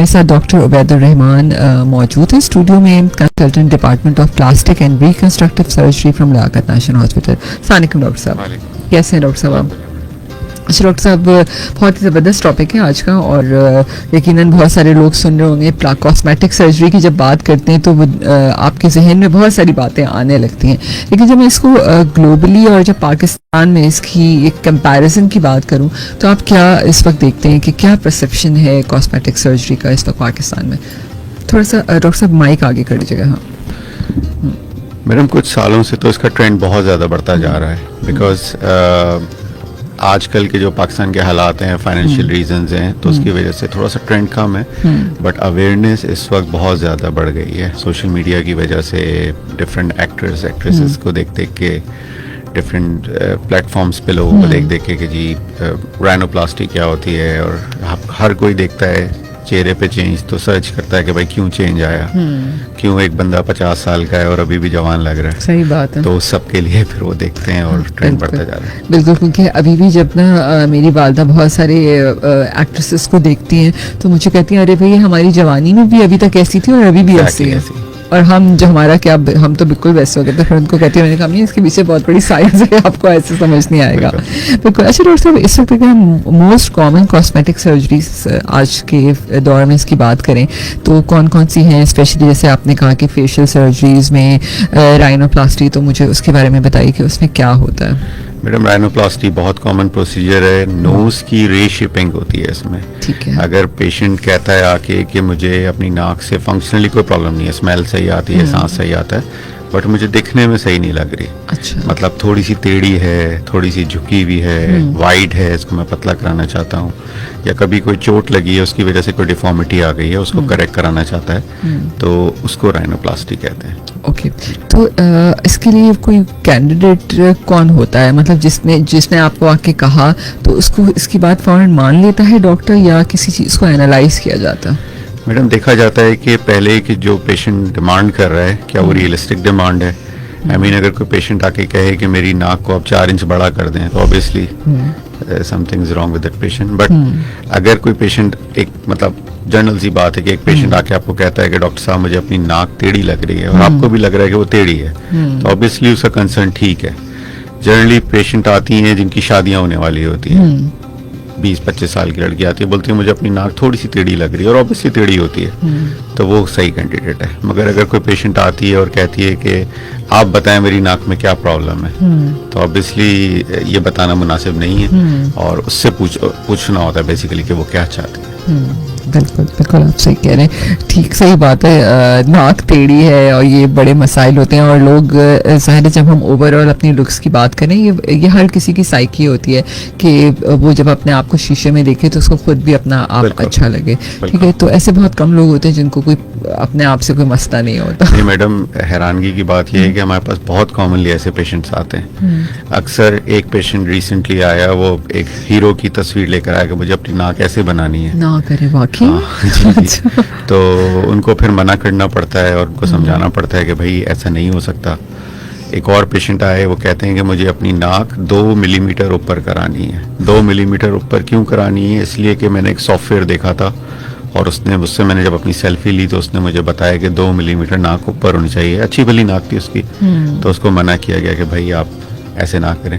ہمارے ساتھ ڈاکٹر عبید الرحمان موجود ہیں اسٹوڈیو میں, consultant department of plastic and reconstructive surgery from Liaquat national hospital. السلام علیکم ڈاکٹر صاحب, کیسے ہیں ڈاکٹر صاحب آپ؟ اچھا ڈاکٹر صاحب, بہت ہی زبردست ٹاپک ہے آج کا, اور یقیناً بہت سارے لوگ سن رہے ہوں گے. کاسمیٹک سرجری کی جب بات کرتے ہیں تو وہ آپ کے ذہن میں بہت ساری باتیں آنے لگتی ہیں, لیکن جب میں اس کو گلوبلی اور جب پاکستان میں اس کی ایک کمپیریزن کی بات کروں تو آپ کیا اس وقت دیکھتے ہیں کہ کیا پرسیپشن ہے کاسمیٹک سرجری کا اس وقت پاکستان میں؟ تھوڑا سا ڈاکٹر صاحب مائک آگے کر دیجیے گا. ہاں میڈم, کچھ سالوں سے تو اس کا ٹرینڈ بہت زیادہ بڑھتا جا رہا ہے, بیکاز آج کل کے جو پاکستان کے حالات ہیں, فائنینشیل ریزنز ہیں, تو اس کی وجہ سے تھوڑا سا ٹرینڈ کم ہے, بٹ اویئرنیس اس وقت بہت زیادہ بڑھ گئی ہے سوشل میڈیا کی وجہ سے. ڈفرینٹ ایکٹرز ایکٹریسز کو دیکھ دیکھ کے, ڈفرینٹ پلیٹ فارمس پہ لوگوں کو دیکھ دیکھ کے کہ جی رائنوپلاسٹی کیا ہوتی ہے, اور ہر کوئی دیکھتا ہے چہرے پہ چینج تو سرچ کرتا ہے کہ بھائی کیوں چینج آیا, کیوں ایک بندہ 50 سال کا ہے اور ابھی بھی جوان لگ رہا ہے. صحیح بات ہے. تو سب کے لیے پھر وہ دیکھتے ہیں اور ٹرینڈ بڑھتا جا رہا ہے. بالکل, کیونکہ ابھی بھی جب نا میری والدہ بہت سارے ایکٹریسز کو دیکھتی ہیں تو مجھے کہتی ہیں ارے بھائی ہماری جوانی میں بھی ابھی تک ایسی تھی اور ابھی بھی ایسی ہے, اور ہم جو ہمارا کیا ہم تو بالکل ویسے ہو گئے. تو پھر ان کو کہتی ہوں, میں نے کہا نہیں اس کے پیچھے بہت بڑی سائنس ہے, آپ کو ایسے سمجھ نہیں آئے گا. بالکل. اچھا ڈاکٹر صاحب, اس وقت اگر ہم موسٹ کامن کاسمیٹک سرجریز آج کے دور میں اس کی بات کریں تو کون کون سی ہیں؟ اسپیشلی جیسے آپ نے کہا کہ فیشیل سرجریز میں رائنوپلاسٹی, تو مجھے اس کے بارے میں بتائیے کہ اس میں کیا ہوتا ہے. میڈم, رائنوپلاسٹی بہت کامن پروسیجر ہے. نوز کی ری شیپنگ ہوتی ہے اس میں. ٹھیک ہے. اگر پیشنٹ کہتا ہے آ کے کہ مجھے اپنی ناک سے فنکشنلی کوئی پرابلم نہیں ہے, اسمیل صحیح آتی ہے, سانس صحیح آتا ہے, بٹ مجھے دکھنے میں صحیح نہیں لگ رہی. اچھا. مطلب تھوڑی سی ٹیڑھی ہے, تھوڑی سی جھکی ہوئی ہے, وائڈ ہے, اس کو میں پتلا کرانا چاہتا ہوں, یا کبھی کوئی چوٹ لگی ہے اس کی وجہ سے کوئی ڈیفارمیٹی آ گئی ہے, اس کو کریکٹ کرانا چاہتا ہے, تو اس کو رائنوپلاسٹی کہتے ہیں. اوکے. تو اس کے لیے کوئی کینڈیڈیٹ کون ہوتا ہے, مطلب جس نے آپ کو آ کے کہا تو اس کو اس کی بات فوراً مان لیتا ہے ڈاکٹر, یا کسی چیز کو اینالائز کیا جاتا ہے؟ میڈم, دیکھا جاتا ہے کہ پہلے کہ جو پیشنٹ ڈیمانڈ کر رہا ہے کیا وہ ریئلسٹک ڈیمانڈ ہے. اگر کوئی پیشنٹ آ کے کہے کہ میری ناک کو اب 4 انچ بڑا کر دیں تو obviously something is wrong with that patient. But اگر کوئی پیشنٹ, ایک مطلب جنرل سی بات ہے کہ ایک پیشنٹ آ کے آپ کو کہتا ہے کہ ڈاکٹر صاحب مجھے اپنی ناک ٹیڑھی لگ رہی ہے, اور آپ کو بھی لگ رہا ہے کہ وہ ٹیڑھی ہے, تو obviously اس کا کنسرن ٹھیک ہے. جنرلی پیشنٹ آتی ہیں جن کی شادیاں ہونے والی ہوتی ہیں, 20-25 سال کی لڑکی آتی ہے, بولتی ہے مجھے اپنی ناک تھوڑی سی ٹیڑھی لگ رہی ہے, اور obviously ٹیڑھی ہوتی ہے, تو وہ صحیح کینڈیڈیٹ ہے. مگر اگر کوئی پیشنٹ آتی ہے اور کہتی ہے کہ آپ بتائیں میری ناک میں کیا پرابلم ہے, تو obviously یہ بتانا مناسب نہیں ہے, اور اس سے پوچھنا ہوتا ہے بیسیکلی کہ وہ کیا چاہتی ہے. بالکل بالکل, آپ صحیح کہہ رہے ہیں. ٹھیک, صحیح بات ہے. ناک ٹیڑھی ہے اور یہ بڑے مسائل ہوتے ہیں, اور لوگ ظاہر ہے جب ہم اوور آل اپنی لکس کی بات کریں, یہ ہر کسی کی سائیکی ہوتی ہے کہ وہ جب اپنے آپ کو شیشے میں دیکھے تو اس کو خود بھی اپنا آپ اچھا لگے. ٹھیک ہے, تو ایسے بہت کم لوگ ہوتے ہیں جن کو کوئی اپنے آپ سے کوئی مسئلہ نہیں ہوتا. نہیں میڈم, حیرانگی کی بات یہ ہے کہ ہمارے پاس بہت کامنلی ایسے پیشنٹس آتے ہیں. اکثر ایک پیشنٹ ریسنٹلی آیا, وہ ایک ہیرو کی تصویر لے کر آیا کہ مجھے اپنی ناک ایسے بنانی ہے. نہ کرے واقعی. جی. تو ان کو پھر منع کرنا پڑتا ہے اور ان کو سمجھانا پڑتا ہے کہ بھائی ایسا نہیں ہو سکتا. ایک اور پیشنٹ آئے, وہ کہتے ہیں کہ مجھے اپنی ناک 2 ملی میٹر اوپر کرانی ہے. 2 ملی میٹر اوپر کیوں کرانی ہے؟ اس لیے کہ میں نے ایک سافٹ ویئر دیکھا تھا, اور اس سے میں نے جب اپنی سیلفی لی تو اس نے مجھے بتایا کہ 2 ملی میٹر ناک اوپر ہونی چاہیے. اچھی بھلی ناک تھی اس کی, تو اس کو منع کیا گیا کہ بھائی آپ ایسے نہ کریں.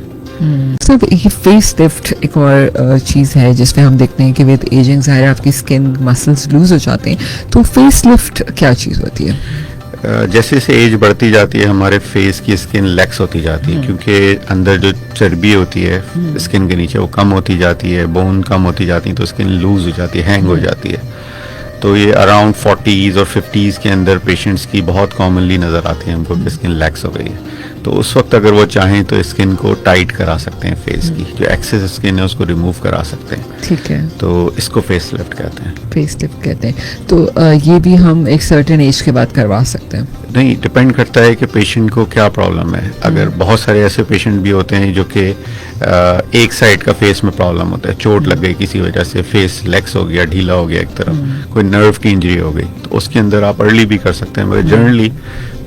سب یہ فیس لفٹ ایک اور چیز ہے جس میں ہم دیکھتے ہیں کہ ود ایجنگ ظاہر ہے آپ کی اسکن مسلس لوز ہو جاتے ہیں, تو فیس لفٹ کیا چیز ہوتی ہے؟ جیسے جیسے ایج بڑھتی جاتی ہے ہمارے فیس کی اسکن لیکس ہوتی جاتی ہے, کیونکہ اندر جو چربی ہوتی ہے اسکن کے نیچے وہ کم ہوتی جاتی ہے, بون کم ہوتی جاتی ہے, تو اسکن لوز ہو جاتی ہے, ہینگ ہو جاتی ہے. تو یہ اراؤنڈ 40s اور 50s کے اندر پیشنٹس کی بہت کامنلی نظر آتی ہے ہم کو کہ اسکن لیکس ہو گئی ہے. تو اس وقت اگر وہ چاہیں تو اسکن کو ٹائٹ کرا سکتے ہیں, فیس کی جو ایکسس اسکن ہے اس کو ریموو کرا سکتے ہیں. ٹھیک ہے, تو اس کو فیس لفٹ کہتے ہیں. فیس لفٹ کہتے ہیں. تو یہ بھی ہم ایک سرٹن ایج کے بعد کروا سکتے ہیں؟ نہیں, ڈپینڈ کرتا ہے کہ پیشنٹ کو کیا پرابلم ہے. اگر بہت سارے ایسے پیشنٹ بھی ہوتے ہیں جو کہ ایک سائڈ کا فیس میں پرابلم ہوتا ہے, چوٹ لگ گئی کسی وجہ سے, فیس لیکس ہو گیا, ڈھیلا ہو گیا ایک طرف, کوئی نرو کی انجری ہو گئی, تو اس کے اندر آپ ارلی بھی کر سکتے ہیں. مگر جنرلی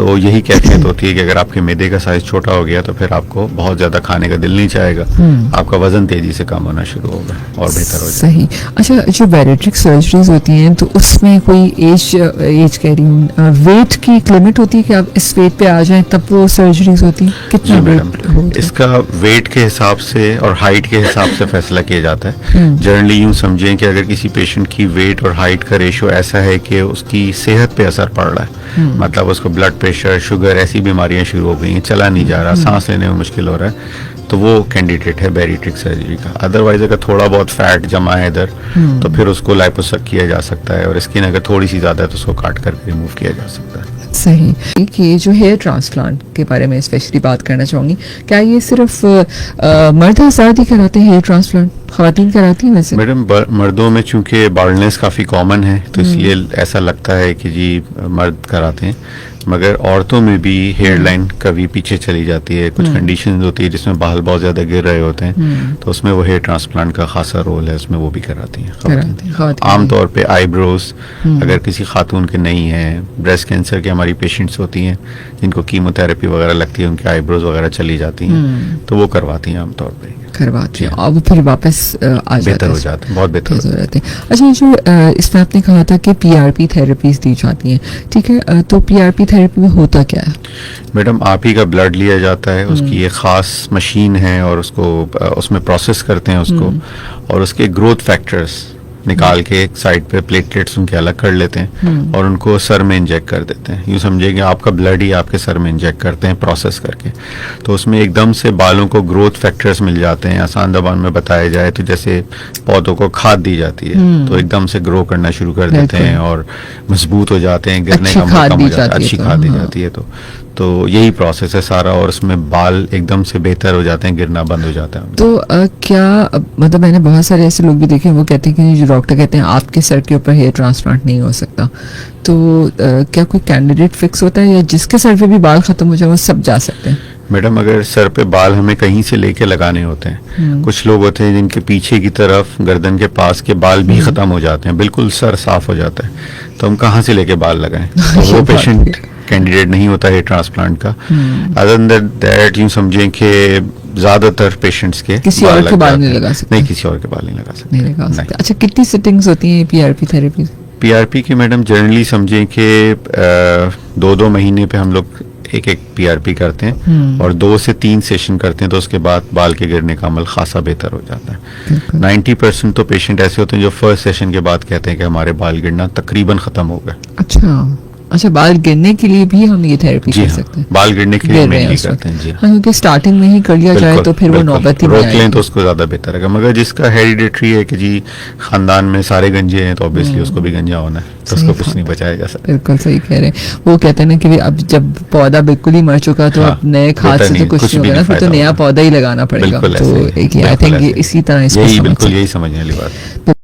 تو یہی کیفیت ہوتی ہے کہ اگر آپ کے معدے کا سائز چھوٹا ہو گیا تو پھر آپ کو بہت زیادہ کھانے کا دل نہیں چاہے گا, آپ کا وزن تیزی سے کم ہونا شروع ہوگا اور بہتر ہو جائے. صحیح. اچھا, جو بیریٹرک سرجریز ہوتی ہیں تو اس میں کوئی ایج کہہ رہی ہوں, ویٹ کی ایک لمٹ ہوتی ہے کہ آپ اس ویٹ پہ آ جائیں تب وہ سرجریز ہوتی ہیں؟ کتنا جی ویٹ میڈم, ہوتا اس کا ویٹ کے حساب سے اور ہائٹ کے حساب سے فیصلہ کیا جاتا ہے. جنرلی یوں سمجھیں کہ اگر کسی پیشنٹ کی ویٹ اور ہائٹ کا ریشو ایسا ہے کہ اس کی صحت پہ اثر پڑ رہا ہے, مطلب اس کو بلڈ پریشر, شوگر, ایسی بیماریاں شروع ہو گئی ہیں, چلا نہیں جا رہا, سانس لینے میں مشکل ہو رہا ہے, تو وہ کینڈیڈیٹ ہے بیریٹرک سرجری کا. ادروائز اگر تھوڑا بہت فیٹ جمع ہے ادھر تو پھر اس کو لائپوسک کیا جا سکتا ہے, اور اسکن اگر تھوڑی سی زیادہ ہے تو اس کو کاٹ کر کے ریموو کیا جا سکتا ہے. صحیح. کہ جو ہیئر ٹرانسپلانٹ کے بارے میں اسپیشلی بات کرنا چاہوں گی, کیا یہ صرف مرد حضرات ہی کراتے ہیں ہیئر ٹرانسپلانٹ, خواتین کراتی ہیں ویسے؟ میڈم مردوں میں چونکہ بالڈنس کافی کامن ہے تو اس لیے ایسا لگتا ہے کہ جی مرد کراتے ہیں, مگر عورتوں میں بھی ہیئر لائن کبھی پیچھے چلی جاتی ہے, کچھ کنڈیشنز ہوتی ہے جس میں بال بہت زیادہ گر رہے ہوتے ہیں, تو اس میں وہ ہیئر ٹرانسپلانٹ کا خاصا رول ہے, اس میں وہ بھی کراتی ہیں خواتین. عام طور پہ آئی بروز اگر کسی خاتون کے نہیں ہیں, بریسٹ کینسر کے ہماری پیشنٹس ہوتی ہیں جن کو کیمو تھراپی وغیرہ لگتی ہے, ان کے آئی بروز وغیرہ چلی جاتی ہیں, تو وہ کرواتی ہیں عام طور پہ, کرواتے ہیں اور وہ پھر واپس آ بہتر ہو جاتے ہیں, بہت بہتر ہو جاتے ہیں. اچھا, یہ جو اس میں آپ نے کہا تھا کہ پی آر پی تھراپیز دی جاتی ہیں, ٹھیک ہے, تو پی آر پی تھراپی میں ہوتا کیا ہے؟ میڈم آپ ہی کا بلڈ لیا جاتا ہے, اس کی ایک خاص مشین ہے اور اس کو اس میں پروسیس کرتے ہیں اس کو, اور اس کے گروتھ فیکٹرز نکال کے ایک سائڈ پہ پلیٹلیٹس ان کے الگ کر لیتے ہیں اور ان کو سر میں انجیکٹ کر دیتے ہیں. یوں سمجھے کہ آپ کا بلڈ ہی آپ کے سر میں انجیکٹ کرتے ہیں پروسیس کر کے, تو اس میں ایک دم سے بالوں کو گروتھ فیکٹرز مل جاتے ہیں. آسان زبان میں بتایا جائے تو جیسے پودوں کو کھاد دی جاتی ہے تو ایک دم سے گرو کرنا شروع کر دیتے ہیں اور مضبوط ہو جاتے ہیں, گرنے کا موقع کم ہو جاتا ہے, اچھی کھاد دی جاتی ہے. تو یہی پروسیس ہے سارا, اور اس میں بال ایک دم سے بہتر ہو جاتے ہیں, گرنا بند ہو جاتا ہے. تو کیا مطلب میں نے بہت سارے ایسے لوگ بھی دیکھے ہیں, وہ کہتے ہیں کہ جو ڈاکٹر کہتے ہیں آپ کے سر کے اوپر ہیئر ٹرانسپلانٹ نہیں ہو سکتا, تو کیا کوئی کینڈیڈیٹ فکس ہوتا ہے یا جس کے سر پہ بھی بال ختم ہو جائے وہ سب جا سکتے ہیں؟ میڈم اگر سر پہ بال ہمیں کہیں سے لے کے لگانے ہوتے ہیں, کچھ لوگ ہوتے ہیں جن کے پیچھے کی طرف گردن کے پاس کے بال بھی ختم ہو جاتے ہیں, بالکل سر صاف ہو جاتا ہے, تو ہم کہاں سے لے کے بال لگائیں؟ تو وہ پیشنٹ کینڈیڈیٹ نہیں ہوتا ہے ٹرانسپلانٹ کا. ادر دین دیٹ یوں سمجھیں کہ زیادہ تر پیشنٹس کے کسی اور کے بال نہیں لگا سکتے, نہیں کسی اور کے بال نہیں لگا سکتے. اچھا, کتنی سیٹنگز ہوتی ہیں P R P therapy? P R P کی میڈم جنرلی سمجھیں کہ 2 مہینے پہ ہم لوگ ایک پی آر پی کرتے ہیں اور 2 سے 3 سیشن کرتے ہیں, تو اس کے بعد بال کے گرنے کا عمل خاصا بہتر ہو جاتا ہے. 90% تو پیشنٹ ایسے ہوتے ہیں جو فرسٹ سیشن کے بعد کہتے ہیں کہ ہمارے بال گرنا تقریباً ختم ہو گیا. اچھا, بال گرنے کے لیے بھی ہم یہ تھراپی کر سکتے ہیں؟ بال گرنے کے لیے میں کرتے ہیں جی, کیونکہ سٹارٹنگ میں ہی کر لیا جائے تو پھر وہ نوبت ہی روک لیں تو اس کو زیادہ بہتر ہے. مگر جس کا ہیریڈیٹری ہے کہ جی خاندان میں سارے گنجے ہیں تو obviously اس کو بھی گنجا ہونا ہے, تو اس کو کچھ نہیں بچایا جا سکتا. بالکل صحیح کہہ رہے ہیں. وہ کہتے ہیں نا کہ اب جب پودا بالکل ہی مر چکا تو اب نئے کھاد سے تو کچھ نہیں ہوگا, پھر تو نیا پودا ہی لگانا پڑے گا. تو آئی تھنک اسی طرح اس کو بالکل یہی سمجھنے والی بات.